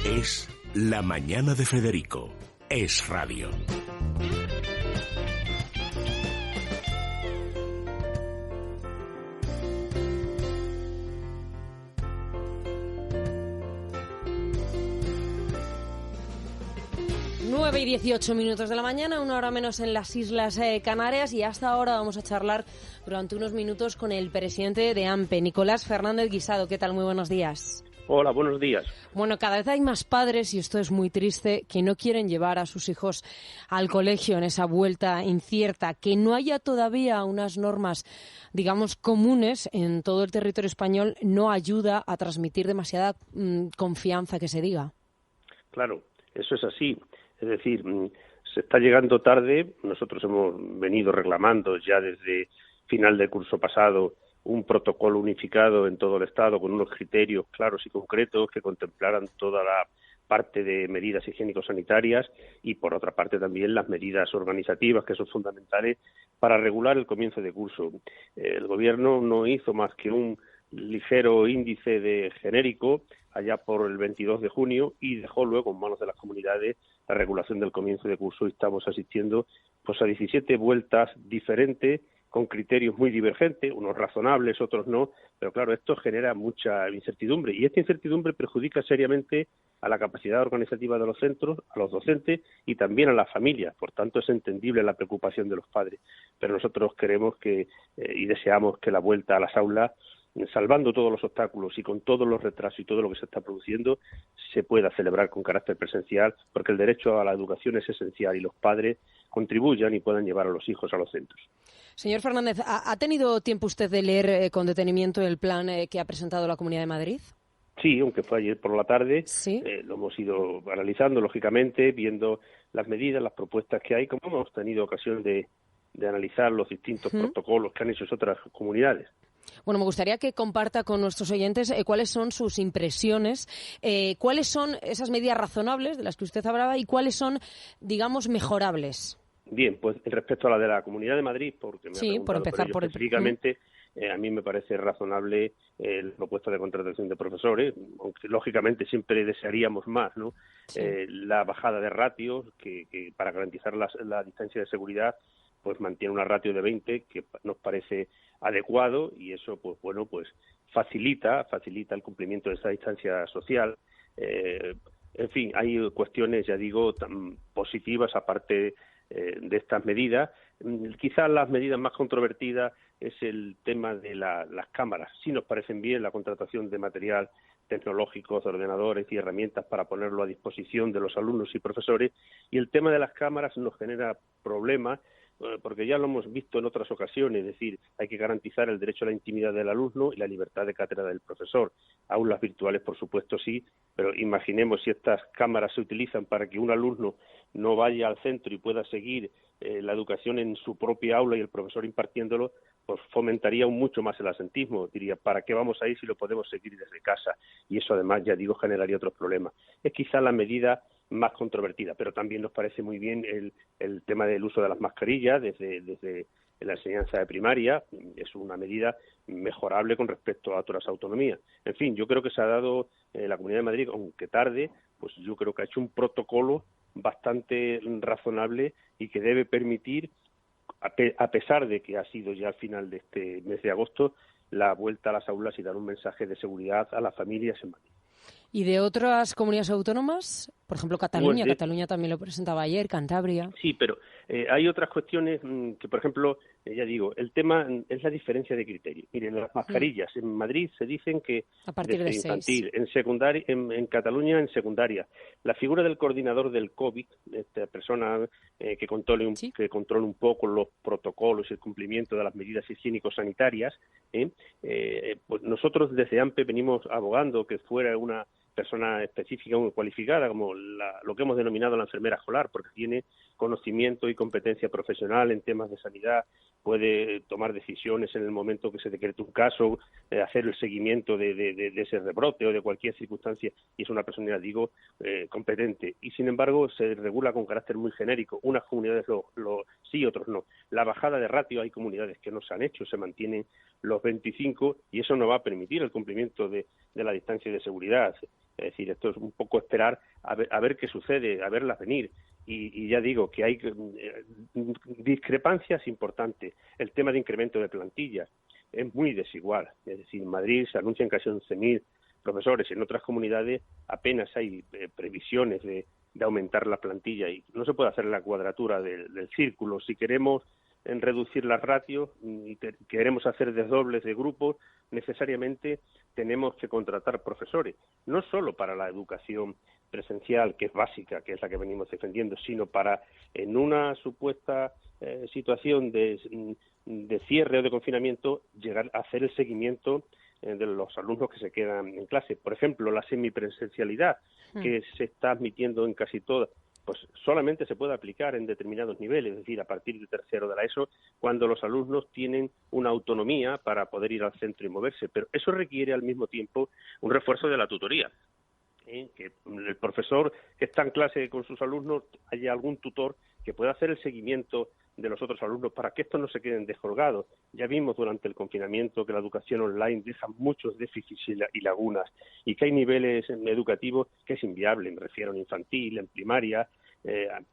Es La Mañana de Federico. Es radio. Y 18 minutos de la mañana, una hora menos en las Islas Canarias, y hasta ahora vamos a charlar durante unos minutos con el presidente de AMPE, Nicolás Fernández Guisado. ¿Qué tal? Muy buenos días. Hola, buenos días. Bueno, cada vez hay más padres, y esto es muy triste, que no quieren llevar a sus hijos al colegio en esa vuelta incierta, que no haya todavía unas normas, digamos, comunes en todo el territorio español, no ayuda a transmitir demasiada confianza, que se diga. Claro, eso es así. Es decir, se está llegando tarde. Nosotros hemos venido reclamando ya desde final del curso pasado un protocolo unificado en todo el Estado con unos criterios claros y concretos que contemplaran toda la parte de medidas higiénico-sanitarias y, por otra parte, también las medidas organizativas que son fundamentales para regular el comienzo de curso. El Gobierno no hizo más que un ligero índice de genérico allá por el 22 de junio y dejó luego en manos de las comunidades la regulación del comienzo de curso, y estamos asistiendo pues a 17 vueltas diferentes con criterios muy divergentes, unos razonables, otros no, pero claro, esto genera mucha incertidumbre, y esta incertidumbre perjudica seriamente a la capacidad organizativa de los centros, a los docentes y también a las familias. Por tanto, es entendible la preocupación de los padres, pero nosotros queremos que y deseamos que la vuelta a las aulas, salvando todos los obstáculos y con todos los retrasos y todo lo que se está produciendo, se pueda celebrar con carácter presencial, porque el derecho a la educación es esencial y los padres contribuyan y puedan llevar a los hijos a los centros. Señor Fernández, ¿ha tenido tiempo usted de leer con detenimiento el plan que ha presentado la Comunidad de Madrid? Sí, aunque fue ayer por la tarde. ¿Sí? Lo hemos ido analizando, lógicamente, viendo las medidas, las propuestas que hay, como hemos tenido ocasión de analizar los distintos protocolos que han hecho otras comunidades. Bueno, me gustaría que comparta con nuestros oyentes cuáles son sus impresiones, cuáles son esas medidas razonables de las que usted hablaba y cuáles son, digamos, mejorables. Bien, pues respecto a la de la Comunidad de Madrid, porque me ha preguntado por empezar por ello específicamente, a mí me parece razonable la propuesta de contratación de profesores, aunque lógicamente siempre desearíamos más, ¿no? Sí. La bajada de ratios, que para garantizar la distancia de seguridad, pues mantiene una ratio de 20, que nos parece adecuado, y eso, pues bueno, pues facilita el cumplimiento de esa distancia social. En fin, hay cuestiones, ya digo, tan positivas aparte de estas medidas. Quizás las medidas más controvertidas es el tema de las cámaras. Sí nos parecen bien la contratación de material tecnológico, de ordenadores y herramientas para ponerlo a disposición de los alumnos y profesores, y el tema de las cámaras nos genera problemas, porque ya lo hemos visto en otras ocasiones, es decir, hay que garantizar el derecho a la intimidad del alumno y la libertad de cátedra del profesor. Aulas virtuales, por supuesto, sí, pero imaginemos si estas cámaras se utilizan para que un alumno no vaya al centro y pueda seguir la educación en su propia aula y el profesor impartiéndolo, pues fomentaría aún mucho más el absentismo. Diría, ¿para qué vamos a ir si lo podemos seguir desde casa? Y eso, además, ya digo, generaría otros problemas. Es quizá la medida más controvertida, pero también nos parece muy bien el tema del uso de las mascarillas desde la enseñanza de primaria. Es una medida mejorable con respecto a otras autonomías. En fin, yo creo que se ha dado la Comunidad de Madrid, aunque tarde, pues yo creo que ha hecho un protocolo bastante razonable y que debe permitir, a pesar de que ha sido ya al final de este mes de agosto, la vuelta a las aulas y dar un mensaje de seguridad a las familias en Madrid. ¿Y de otras comunidades autónomas? Por ejemplo, Cataluña. Pues Cataluña también lo presentaba ayer, Cantabria. Sí, pero hay otras cuestiones que, por ejemplo, ya digo, el tema es la diferencia de criterio. Miren, las mascarillas en Madrid se dicen que a partir de infantil, 6. en secundaria, en Cataluña en secundaria. La figura del coordinador del COVID, esta persona que controle un poco los protocolos y el cumplimiento de las medidas higiénico-sanitarias, pues nosotros desde AMPE venimos abogando que fuera una persona específica muy cualificada, como lo que hemos denominado la enfermera escolar, porque tiene conocimiento y competencia profesional en temas de sanidad, puede tomar decisiones en el momento que se decrete un caso, hacer el seguimiento de ese rebrote o de cualquier circunstancia, y es una persona, digo, competente. Y sin embargo se regula con carácter muy genérico. Unas comunidades lo sí, otros no. La bajada de ratio, hay comunidades que no se han hecho, se mantienen los 25, y eso no va a permitir el cumplimiento de la distancia de seguridad. Es decir, esto es un poco esperar a ver qué sucede, a verlas venir. Y ya digo que hay discrepancias importantes. El tema de incremento de plantillas es muy desigual. Es decir, en Madrid se anuncian casi 11.000 profesores, en otras comunidades apenas hay previsiones de aumentar la plantilla y no se puede hacer la cuadratura del círculo. Si queremos reducir las ratios y queremos hacer desdobles de grupos, necesariamente tenemos que contratar profesores, no solo para la educación presencial, que es básica, que es la que venimos defendiendo, sino para, en una supuesta situación de cierre o de confinamiento, llegar a hacer el seguimiento de los alumnos que se quedan en clase. Por ejemplo, la semipresencialidad, que se está admitiendo en casi todas, pues solamente se puede aplicar en determinados niveles, es decir, a partir de tercero de la ESO, cuando los alumnos tienen una autonomía para poder ir al centro y moverse. Pero eso requiere al mismo tiempo un refuerzo de la tutoría. Que el profesor que está en clase con sus alumnos haya algún tutor que pueda hacer el seguimiento de los otros alumnos para que estos no se queden descolgados. Ya vimos durante el confinamiento que la educación online deja muchos déficits y lagunas y que hay niveles educativos que es inviable, me refiero en infantil, en primaria.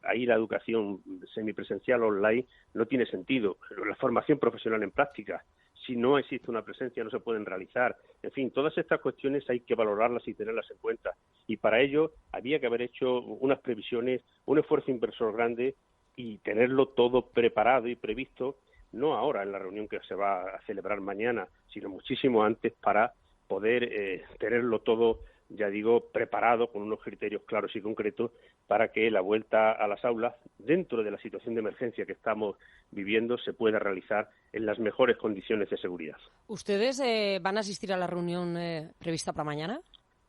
Ahí la educación semipresencial online no tiene sentido. La formación profesional en práctica, si no existe una presencia, no se pueden realizar. En fin, todas estas cuestiones hay que valorarlas y tenerlas en cuenta. Y para ello había que haber hecho unas previsiones, un esfuerzo inversor grande y tenerlo todo preparado y previsto, no ahora en la reunión que se va a celebrar mañana, sino muchísimo antes para poder tenerlo todo, ya digo, preparado con unos criterios claros y concretos para que la vuelta a las aulas, dentro de la situación de emergencia que estamos viviendo, se pueda realizar en las mejores condiciones de seguridad. ¿Ustedes van a asistir a la reunión prevista para mañana?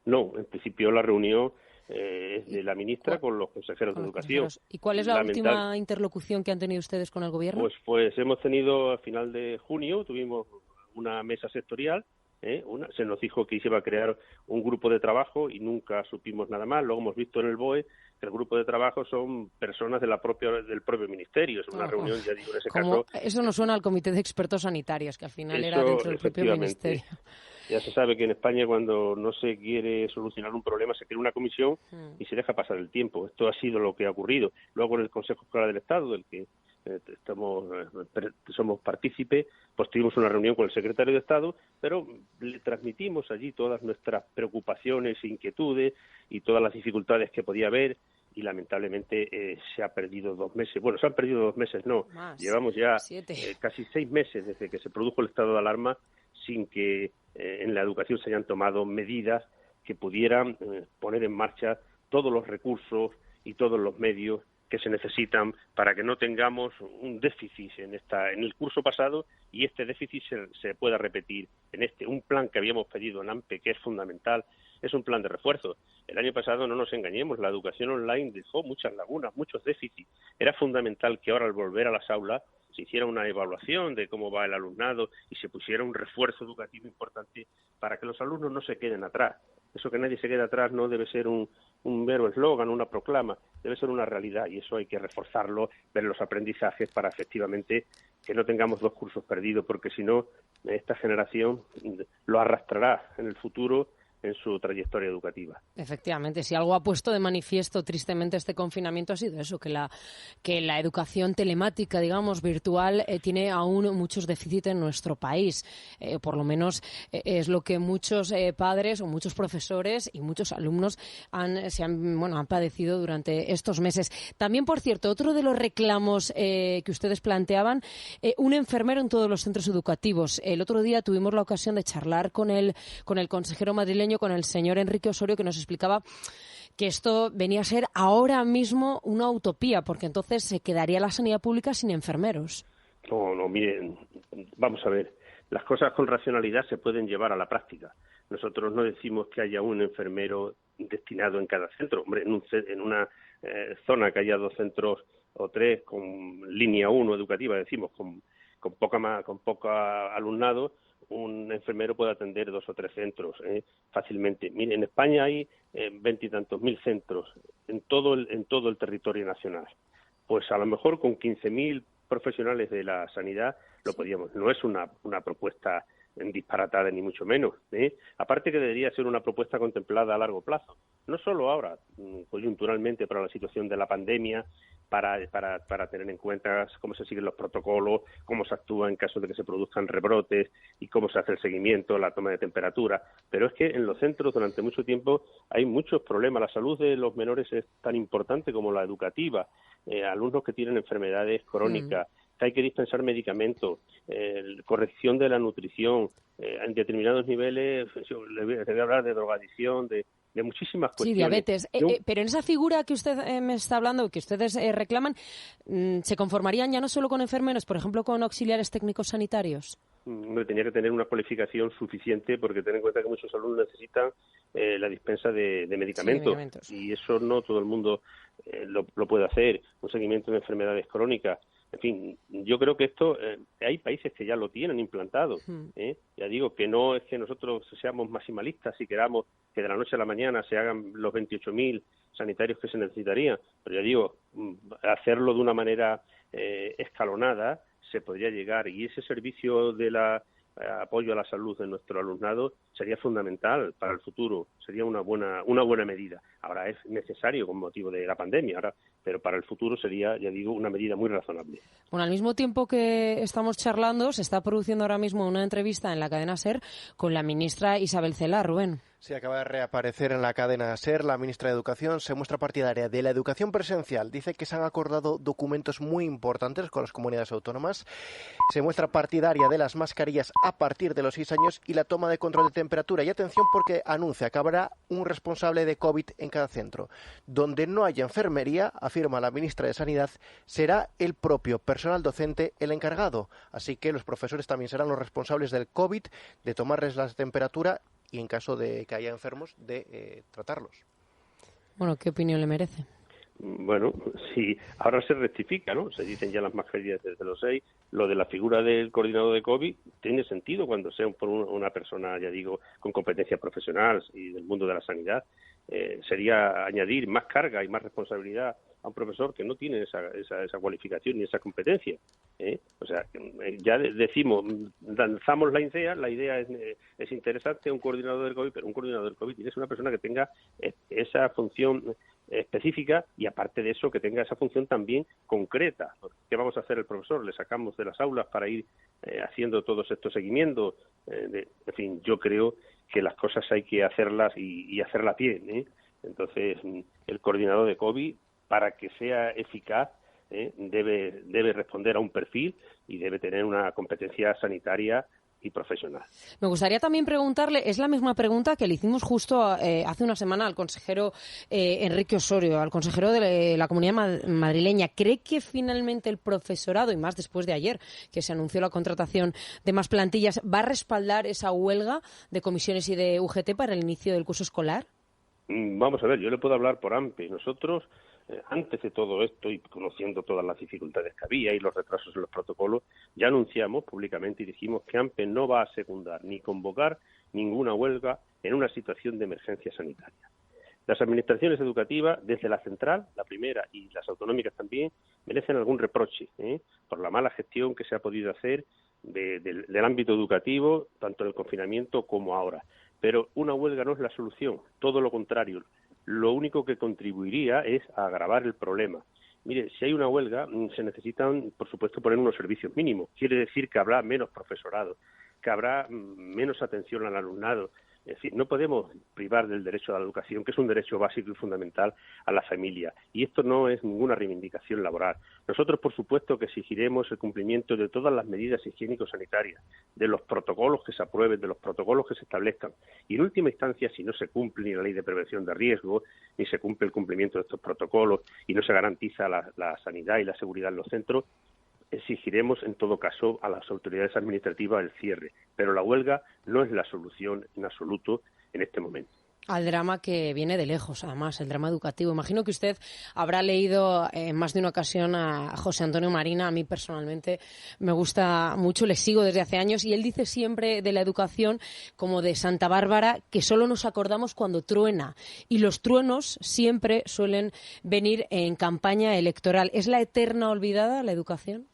No, en principio la reunión es de la ministra con los consejeros de Educación. ¿Y cuál es la última interlocución que han tenido ustedes con el Gobierno? Pues hemos tenido a final de junio, tuvimos una mesa sectorial. Se nos dijo que se iba a crear un grupo de trabajo y nunca supimos nada más. Luego hemos visto en el BOE que el grupo de trabajo son personas del propio ministerio. Es una reunión, ya digo, en ese caso. Eso nos suena al Comité de Expertos Sanitarios, que al final era dentro del propio ministerio. Ya se sabe que en España cuando no se quiere solucionar un problema se crea una comisión y se deja pasar el tiempo. Esto ha sido lo que ha ocurrido. Luego en el Consejo Escolar del Estado, del que somos partícipes, pues tuvimos una reunión con el secretario de Estado, pero le transmitimos allí todas nuestras preocupaciones, inquietudes y todas las dificultades que podía haber y lamentablemente se ha perdido 2 meses. Bueno, se han perdido 2 meses, no. Llevamos ya casi 6 meses desde que se produjo el estado de alarma sin que en la educación se hayan tomado medidas que pudieran poner en marcha todos los recursos y todos los medios que se necesitan para que no tengamos un déficit en el curso pasado y este déficit se pueda repetir en un plan que habíamos pedido en AMPE, que es fundamental, es un plan de refuerzo. El año pasado, no nos engañemos, la educación online dejó muchas lagunas, muchos déficits. Era fundamental que ahora, al volver a las aulas, se hiciera una evaluación de cómo va el alumnado y se pusiera un refuerzo educativo importante para que los alumnos no se queden atrás. Eso que nadie se quede atrás no debe ser un mero eslogan, una proclama, debe ser una realidad y eso hay que reforzarlo, ver los aprendizajes para efectivamente que no tengamos 2 cursos perdidos, porque si no, esta generación lo arrastrará en el futuro en su trayectoria educativa. Efectivamente, si algo ha puesto de manifiesto tristemente este confinamiento ha sido eso, que la educación telemática, digamos, virtual, tiene aún muchos déficits en nuestro país. Por lo menos es lo que muchos padres o muchos profesores y muchos alumnos han padecido durante estos meses. También, por cierto, otro de los reclamos que ustedes planteaban, un enfermero en todos los centros educativos. El otro día tuvimos la ocasión de charlar con el consejero madrileño, con el señor Enrique Osorio, que nos explicaba que esto venía a ser ahora mismo una utopía, porque entonces se quedaría la sanidad pública sin enfermeros. No, miren, vamos a ver, las cosas con racionalidad se pueden llevar a la práctica. Nosotros no decimos que haya un enfermero destinado en cada centro. Hombre, en una zona que haya 2 centros o 3 con línea 1 educativa, decimos, con poco alumnado, un enfermero puede atender 2 o 3 centros fácilmente. Mire, en España hay 20 y tantos mil centros en todo el territorio nacional. Pues a lo mejor con 15.000 profesionales de la sanidad lo podíamos. No es una propuesta disparatada ni mucho menos, ¿eh? Aparte que debería ser una propuesta contemplada a largo plazo, no solo ahora, coyunturalmente para la situación de la pandemia, para tener en cuenta cómo se siguen los protocolos, cómo se actúa en caso de que se produzcan rebrotes y cómo se hace el seguimiento, la toma de temperatura. Pero es que en los centros durante mucho tiempo hay muchos problemas. La salud de los menores es tan importante como la educativa. Alumnos que tienen enfermedades crónicas, que hay que dispensar medicamentos, corrección de la nutrición, en determinados niveles, le voy a hablar de drogadicción, de muchísimas cuestiones. Sí, diabetes. Pero en esa figura que usted me está hablando, que ustedes reclaman, ¿se conformarían ya no solo con enfermeros, por ejemplo, con auxiliares técnicos sanitarios? Hombre, tenía que tener una cualificación suficiente, porque ten en cuenta que muchos alumnos necesitan la dispensa de medicamentos, y eso no todo el mundo lo puede hacer. Un seguimiento de enfermedades crónicas. En fin, yo creo que esto hay países que ya lo tienen implantado. Ya digo que no es que nosotros seamos maximalistas y queramos que de la noche a la mañana se hagan los 28.000 sanitarios que se necesitarían, pero ya digo, hacerlo de una manera escalonada se podría llegar, y ese servicio de apoyo a la salud de nuestro alumnado sería fundamental para el futuro, sería una buena medida. Ahora es necesario con motivo de la pandemia, pero para el futuro sería, ya digo, una medida muy razonable. Bueno, al mismo tiempo que estamos charlando, se está produciendo ahora mismo una entrevista en la cadena SER con la ministra Isabel Celaá, Rubén. Sí, acaba de reaparecer en la cadena SER. La ministra de Educación se muestra partidaria de la educación presencial. Dice que se han acordado documentos muy importantes con las comunidades autónomas. Se muestra partidaria de las mascarillas a partir de los 6 años y la toma de control de temperatura. Y atención, porque anuncia que habrá un responsable de COVID en cada centro. Donde no haya enfermería, afirma la ministra de Sanidad, será el propio personal docente el encargado. Así que los profesores también serán los responsables del COVID, de tomarles la temperatura y en caso de que haya enfermos, de tratarlos. Bueno, ¿qué opinión le merece? Bueno, sí, ahora se rectifica, ¿no? Se dicen ya las mascarillas desde los 6. Lo de la figura del coordinador de COVID tiene sentido cuando sea por una persona, ya digo, con competencia profesional y del mundo de la sanidad. Sería añadir más carga y más responsabilidad a un profesor que no tiene esa cualificación ni esa competencia. O sea, ya decimos, lanzamos la idea es interesante, un coordinador del COVID, pero un coordinador del COVID tiene que ser una persona que tenga esa función específica y aparte de eso que tenga esa función también concreta. ¿Qué vamos a hacer el profesor? ¿Le sacamos de las aulas para ir haciendo todos estos seguimientos? En fin, yo creo que las cosas hay que hacerlas y hacerlas bien. Entonces, el coordinador de COVID, para que sea eficaz, debe responder a un perfil y debe tener una competencia sanitaria y profesional. Me gustaría también preguntarle, es la misma pregunta que le hicimos justo hace una semana al consejero Enrique Osorio, al consejero de la Comunidad Madrileña. ¿Cree que finalmente el profesorado, y más después de ayer, que se anunció la contratación de más plantillas, va a respaldar esa huelga de comisiones y de UGT para el inicio del curso escolar? Vamos a ver, yo le puedo hablar por AMPE. Nosotros, antes de todo esto y conociendo todas las dificultades que había y los retrasos en los protocolos, ya anunciamos públicamente y dijimos que AMPE no va a secundar ni convocar ninguna huelga en una situación de emergencia sanitaria. Las administraciones educativas, desde la central, la primera, y las autonómicas también, merecen algún reproche por la mala gestión que se ha podido hacer del ámbito educativo, tanto en el confinamiento como ahora. Pero una huelga no es la solución, todo lo contrario. Lo único que contribuiría es a agravar el problema. Mire, si hay una huelga, se necesitan, por supuesto, poner unos servicios mínimos. Quiere decir que habrá menos profesorado, que habrá menos atención al alumnado. Es decir, no podemos privar del derecho a la educación, que es un derecho básico y fundamental a la familia. Y esto no es ninguna reivindicación laboral. Nosotros, por supuesto, que exigiremos el cumplimiento de todas las medidas higiénico-sanitarias, de los protocolos que se aprueben, de los protocolos que se establezcan. Y en última instancia, si no se cumple ni la ley de prevención de riesgo, ni se cumple el cumplimiento de estos protocolos y no se garantiza la sanidad y la seguridad en los centros, exigiremos en todo caso a las autoridades administrativas el cierre, pero la huelga no es la solución en absoluto en este momento. Al drama que viene de lejos, además, el drama educativo. Imagino que usted habrá leído en más de una ocasión a José Antonio Marina. A mí personalmente me gusta mucho, le sigo desde hace años y él dice siempre de la educación como de Santa Bárbara que solo nos acordamos cuando truena y los truenos siempre suelen venir en campaña electoral. ¿Es la eterna olvidada la educación?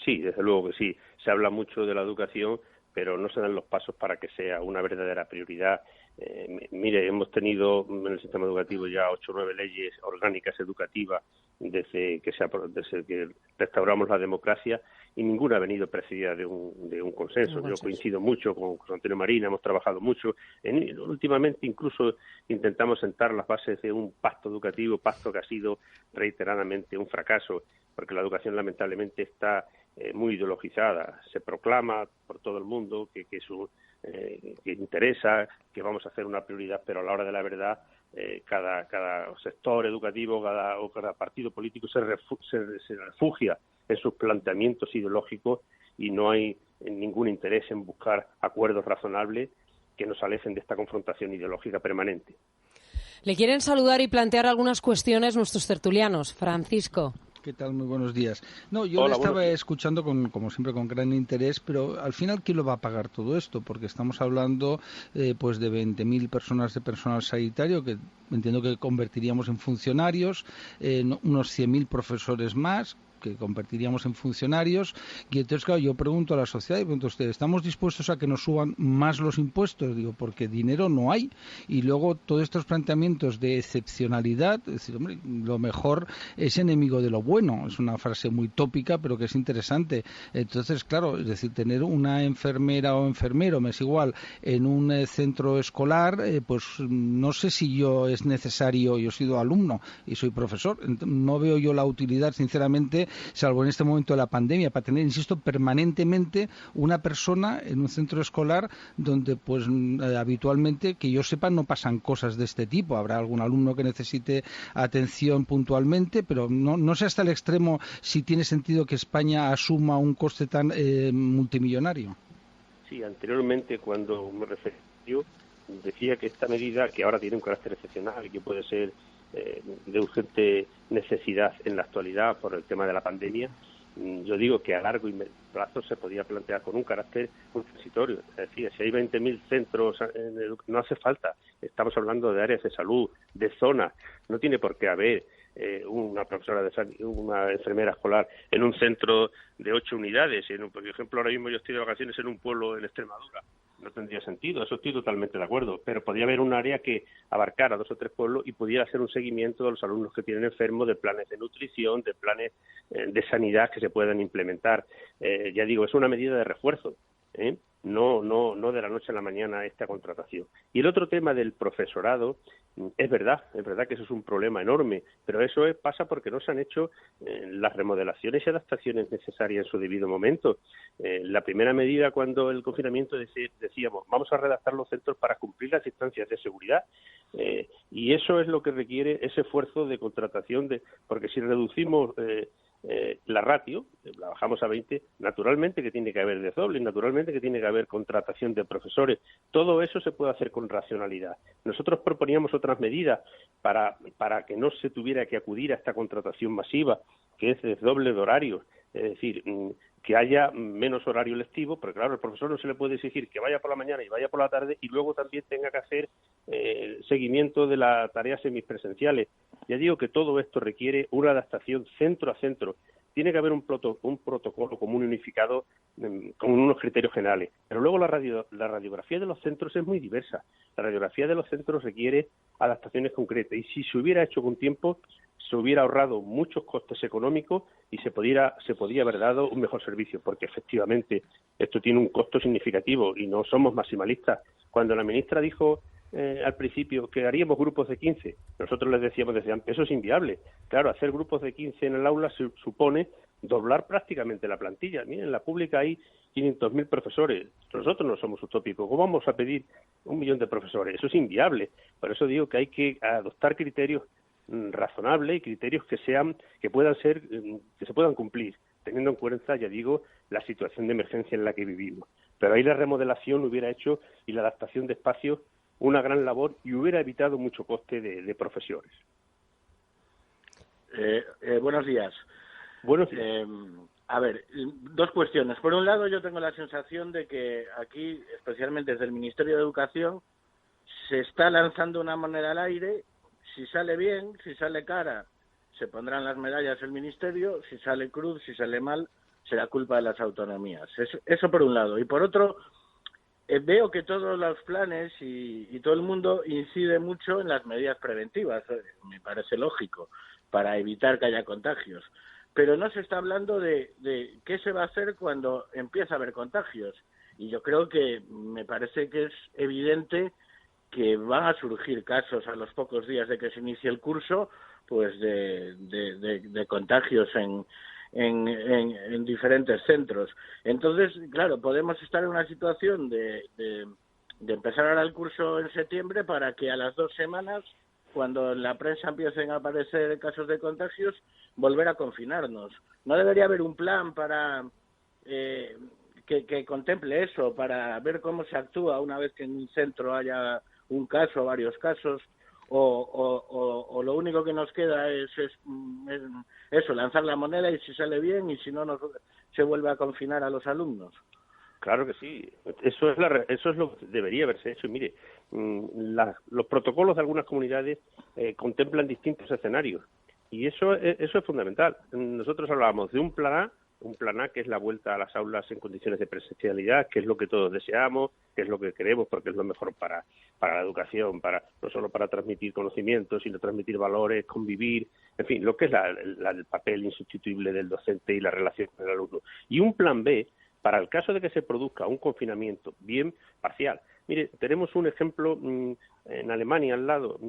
Sí, desde luego que sí. Se habla mucho de la educación, pero no se dan los pasos para que sea una verdadera prioridad. Mire, hemos tenido en el sistema educativo ya 8 o 9 leyes orgánicas educativas desde que restauramos la democracia, y ninguna ha venido precedida de un consenso. Yo coincido mucho con José Antonio Marina, hemos trabajado mucho. Últimamente incluso intentamos sentar las bases de un pacto educativo, pacto que ha sido reiteradamente un fracaso, porque la educación lamentablemente está muy ideologizada. Se proclama por todo el mundo que interesa, que vamos a hacer una prioridad, pero a la hora de la verdad cada sector educativo, cada partido político se refugia en sus planteamientos ideológicos y no hay ningún interés en buscar acuerdos razonables que nos alejen de esta confrontación ideológica permanente. Le quieren saludar y plantear algunas cuestiones nuestros tertulianos. Francisco. ¿Qué tal? Muy buenos días. No, yo le estaba escuchando como siempre con gran interés, pero al final ¿quién lo va a pagar todo esto? Porque estamos hablando pues de 20.000 personas de personal sanitario que entiendo que convertiríamos en funcionarios, unos 100.000 profesores más que convertiríamos en funcionarios, y entonces claro, yo pregunto a la sociedad y pregunto a ustedes, ¿estamos dispuestos a que nos suban más los impuestos? Digo, porque dinero no hay, y luego todos estos planteamientos de excepcionalidad, es decir, hombre, lo mejor es enemigo de lo bueno, es una frase muy tópica pero que es interesante. Entonces claro, es decir, tener una enfermera o enfermero, me es igual, en un centro escolar, pues no sé si es necesario, yo he sido alumno y soy profesor, no veo yo la utilidad sinceramente, salvo en este momento de la pandemia, para tener, insisto, permanentemente una persona en un centro escolar donde pues habitualmente, que yo sepa, no pasan cosas de este tipo. Habrá algún alumno que necesite atención puntualmente, pero no sé hasta el extremo si tiene sentido que España asuma un coste tan multimillonario. Sí, anteriormente cuando me referí yo decía que esta medida, que ahora tiene un carácter excepcional y que puede ser de urgente necesidad en la actualidad por el tema de la pandemia, yo digo que a largo y medio plazo se podía plantear con un carácter transitorio. Es decir, si hay 20.000 centros, no hace falta. Estamos hablando de áreas de salud, de zonas. No tiene por qué haber una profesora una enfermera escolar en un centro de 8 unidades. Por ejemplo, ahora mismo yo estoy de vacaciones en un pueblo en Extremadura. No tendría sentido, eso estoy totalmente de acuerdo, pero podría haber un área que abarcara 2 o 3 pueblos y pudiera hacer un seguimiento de los alumnos que tienen enfermos, de planes de nutrición, de planes de sanidad que se puedan implementar. Ya digo, es una medida de refuerzo, no de la noche a la mañana esta contratación. Y el otro tema del profesorado, es verdad que eso es un problema enorme, pero eso pasa porque no se han hecho las remodelaciones y adaptaciones necesarias en su debido momento. La primera medida cuando el confinamiento decíamos, vamos a redactar los centros para cumplir las distancias de seguridad, y eso es lo que requiere ese esfuerzo de contratación, porque si reducimos la ratio, la bajamos a 20, naturalmente que tiene que haber desdoble, naturalmente que tiene que haber contratación de profesores. Todo eso se puede hacer con racionalidad. Nosotros proponíamos otras medidas para que no se tuviera que acudir a esta contratación masiva, que es desdoble de horarios, es decir, que haya menos horario lectivo, porque claro, al profesor no se le puede exigir que vaya por la mañana y vaya por la tarde y luego también tenga que hacer seguimiento de las tareas semipresenciales. Ya digo que todo esto requiere una adaptación centro a centro. Tiene que haber un protocolo común unificado con unos criterios generales. Pero luego la radiografía de los centros es muy diversa. La radiografía de los centros requiere adaptaciones concretas. Y si se hubiera hecho con tiempo, se hubiera ahorrado muchos costes económicos y se podía haber dado un mejor servicio. Porque efectivamente esto tiene un costo significativo y no somos maximalistas. Cuando la ministra dijo al principio que haríamos grupos de 15, nosotros les decíamos desde antes, eso es inviable. Claro, hacer grupos de 15 en el aula supone doblar prácticamente la plantilla. Miren, en la pública hay 500.000 profesores. Nosotros no somos utópicos. ¿Cómo vamos a pedir 1 millón de profesores? Eso es inviable. Por eso digo que hay que adoptar criterios razonables y criterios que se puedan cumplir, teniendo en cuenta, ya digo, la situación de emergencia en la que vivimos. Pero ahí la remodelación hubiera hecho y la adaptación de espacios una gran labor y hubiera evitado mucho coste de profesores. Buenos días. Buenos días. A ver, 2 cuestiones. Por un lado, yo tengo la sensación de que aquí, especialmente desde el Ministerio de Educación, se está lanzando una moneda al aire. Si sale bien, si sale cara, se pondrán las medallas el Ministerio. Si sale cruz, si sale mal, será culpa de las autonomías. Eso por un lado. Y por otro, veo que todos los planes y todo el mundo incide mucho en las medidas preventivas, me parece lógico, para evitar que haya contagios. Pero no se está hablando de qué se va a hacer cuando empieza a haber contagios. Y yo creo que me parece que es evidente que van a surgir casos a los pocos días de que se inicie el curso, pues de contagios en diferentes centros. Entonces, claro, podemos estar en una situación de empezar ahora el curso en septiembre para que a las 2 semanas, cuando en la prensa empiecen a aparecer casos de contagios, volver a confinarnos. ¿No debería haber un plan para que contemple eso, para ver cómo se actúa una vez que en un centro haya un caso o varios casos? O lo único que nos queda es eso, lanzar la moneda, y si sale bien, y si no, se vuelve a confinar a los alumnos. Claro que sí, eso es lo que debería haberse hecho. Y mire, los protocolos de algunas comunidades contemplan distintos escenarios, y eso es fundamental. Nosotros hablábamos de un plan A que es la vuelta a las aulas en condiciones de presencialidad, que es lo que todos deseamos, que es lo que queremos, porque es lo mejor para la educación, no solo para transmitir conocimientos, sino transmitir valores, convivir, en fin, lo que es el papel insustituible del docente y la relación con el alumno. Y un plan B para el caso de que se produzca un confinamiento bien parcial. Mire, tenemos un ejemplo en Alemania al lado,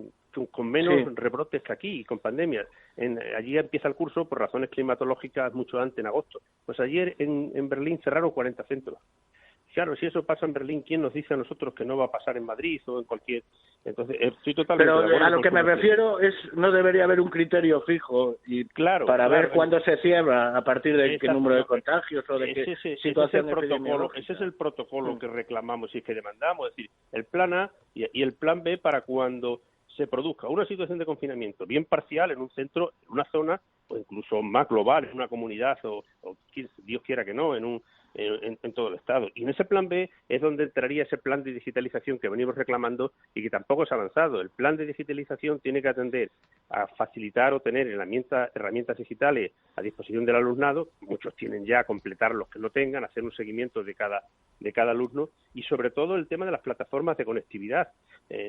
con menos rebrotes que aquí, y con pandemias. Allí empieza el curso por razones climatológicas mucho antes, en agosto. Pues ayer en Berlín cerraron 40 centros. Claro, si eso pasa en Berlín, ¿quién nos dice a nosotros que no va a pasar en Madrid o en cualquier...? Entonces, estoy totalmente de acuerdo. Pero a lo que me refiero es, no debería haber un criterio fijo para ver cuándo se cierra, a partir de qué número de contagios o de qué situación epidemiológica. Ese es el protocolo que reclamamos y que demandamos, es decir, el plan A y el plan B para cuando se produzca una situación de confinamiento bien parcial en un centro, en una zona, o incluso más global, en una comunidad, o Dios quiera que no, en todo el Estado. Y en ese plan B es donde entraría ese plan de digitalización que venimos reclamando y que tampoco se ha avanzado. El plan de digitalización tiene que atender a facilitar o tener herramientas digitales a disposición del alumnado. Muchos tienen ya, completar los que no tengan, hacer un seguimiento de cada alumno, y sobre todo el tema de las plataformas de conectividad.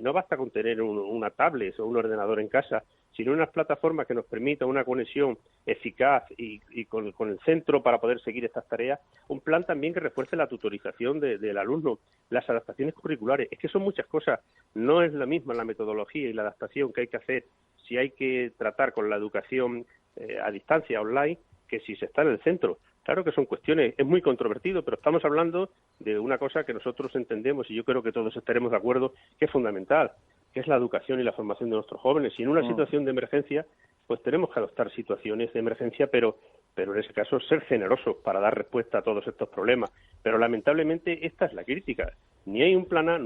No basta con tener una tablet o un ordenador en casa, sino unas plataformas que nos permitan una conexión eficaz y con el centro para poder seguir estas tareas. Un plan también que refuerce la tutorización del alumno, las adaptaciones curriculares. Es que son muchas cosas. No es la misma la metodología y la adaptación que hay que hacer si hay que tratar con la educación a distancia, online, que si se está en el centro. Claro que son cuestiones, es muy controvertido, pero estamos hablando de una cosa que nosotros entendemos, y yo creo que todos estaremos de acuerdo, que es fundamental, que es la educación y la formación de nuestros jóvenes. Y en una situación de emergencia, pues tenemos que adoptar situaciones de emergencia, pero en ese caso ser generosos para dar respuesta a todos estos problemas. Pero lamentablemente esta es la crítica. Ni hay un plan A,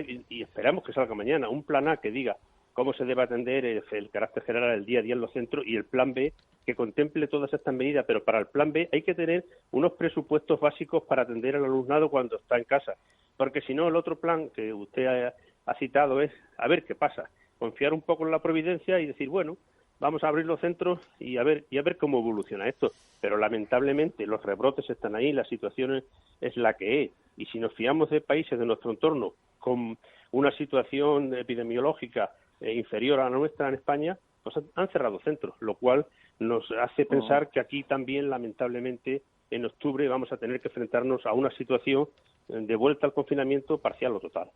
y esperamos que salga mañana, un plan A que diga cómo se debe atender el carácter general del día a día en los centros, y el plan B que contemple todas estas medidas. Pero para el plan B hay que tener unos presupuestos básicos para atender al alumnado cuando está en casa, porque si no, el otro plan que usted ha citado es a ver qué pasa, confiar un poco en la providencia y decir, bueno, vamos a abrir los centros y a ver cómo evoluciona esto. Pero lamentablemente los rebrotes están ahí, la situación es la que es, y si nos fiamos de países de nuestro entorno con una situación epidemiológica inferior a la nuestra en España, pues han cerrado centros, lo cual nos hace pensar que aquí también, lamentablemente, en octubre vamos a tener que enfrentarnos a una situación de vuelta al confinamiento parcial o total.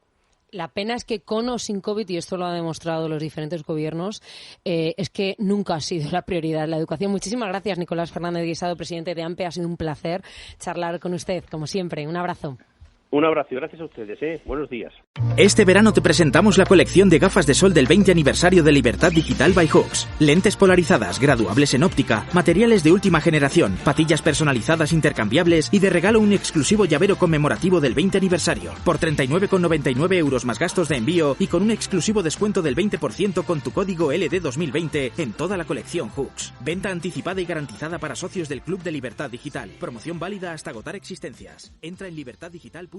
La pena es que con o sin COVID, y esto lo han demostrado los diferentes gobiernos, es que nunca ha sido la prioridad la educación. Muchísimas gracias, Nicolás Fernández Guisado, presidente de AMPE. Ha sido un placer charlar con usted, como siempre. Un abrazo. Un abrazo y gracias a ustedes. Buenos días. Este verano te presentamos la colección de gafas de sol del 20 aniversario de Libertad Digital by Hooks. Lentes polarizadas, graduables en óptica, materiales de última generación, patillas personalizadas intercambiables y de regalo un exclusivo llavero conmemorativo del 20 aniversario. Por 39,99 € más gastos de envío y con un exclusivo descuento del 20% con tu código LD2020 en toda la colección Hooks. Venta anticipada y garantizada para socios del Club de Libertad Digital. Promoción válida hasta agotar existencias. Entra en libertaddigital.com.